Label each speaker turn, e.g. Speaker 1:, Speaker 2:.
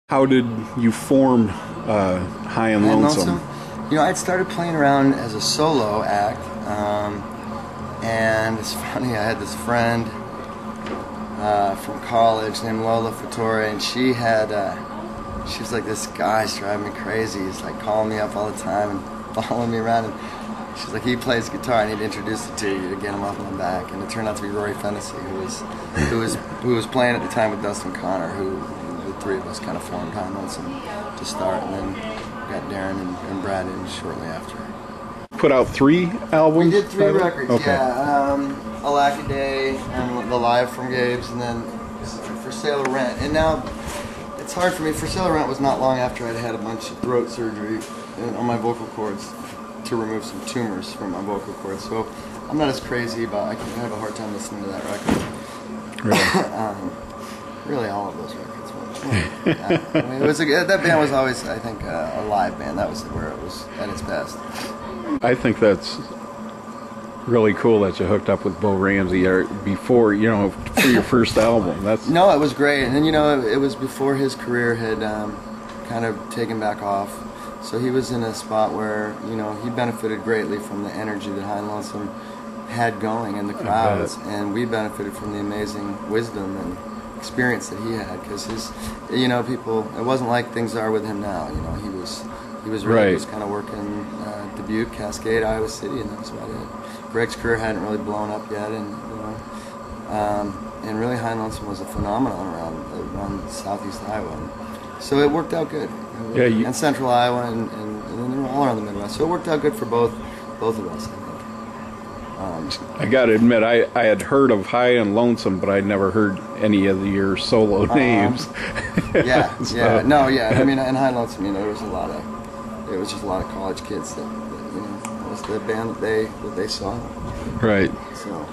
Speaker 1: How did you form High N Lonesome?
Speaker 2: You know, I'd started playing around as a solo act, and it's funny, I had this friend from college named Lola Fattore, and she was like, this guy's driving me crazy. He's like calling me up all the time and following me around, and she's like, he plays guitar, I need to introduce it to you to get him off my back. And it turned out to be Rory Fennessy, who was playing at the time with Dustin Connor, who the three of us kind of formed High N Lonesome to start, and then got Darren and Brad in shortly after.
Speaker 1: Put out 3 albums?
Speaker 2: We did 3 records,
Speaker 1: okay.
Speaker 2: Yeah. Alack Day, and the Live from Gabe's, and then For Sale or Rent. And now, it's hard for me. For Sale or Rent was not long after I'd had a bunch of throat surgery on my vocal cords to remove some tumors from my vocal cords. So I'm not as crazy about, I have a hard time listening to that record.
Speaker 1: Really?
Speaker 2: Really, all of those records. Yeah. I mean, that band was always, I think, a live band. That was where it was at its best.
Speaker 1: I think that's really cool that you hooked up with Bo Ramsey before, you know, for your first album.
Speaker 2: No, it was great, and you know, it was before his career had kind of taken back off. So he was in a spot where, you know, he benefited greatly from the energy that High N Lonesome had going in the crowds, and we benefited from the amazing wisdom and experience that he had, because his, you know, people, it wasn't like things are with him now. You know, he was really
Speaker 1: right.
Speaker 2: just kind of working Dubuque, Cascade, Iowa City, and that's about it. Greg's career hadn't really blown up yet, and you know, and really High N Lonesome was a phenomenon around southeast Iowa. So it worked out good.
Speaker 1: Yeah,
Speaker 2: and central Iowa, and then they were all around the Midwest. So it worked out good for both of us, I think.
Speaker 1: I got to admit, I had heard of High N Lonesome, but I'd never heard any of your solo names.
Speaker 2: Yeah,
Speaker 1: So.
Speaker 2: yeah, no, yeah. I mean, in High N Lonesome, you know, there was just a lot of college kids that you know, that was the band that they saw.
Speaker 1: Right.
Speaker 2: So.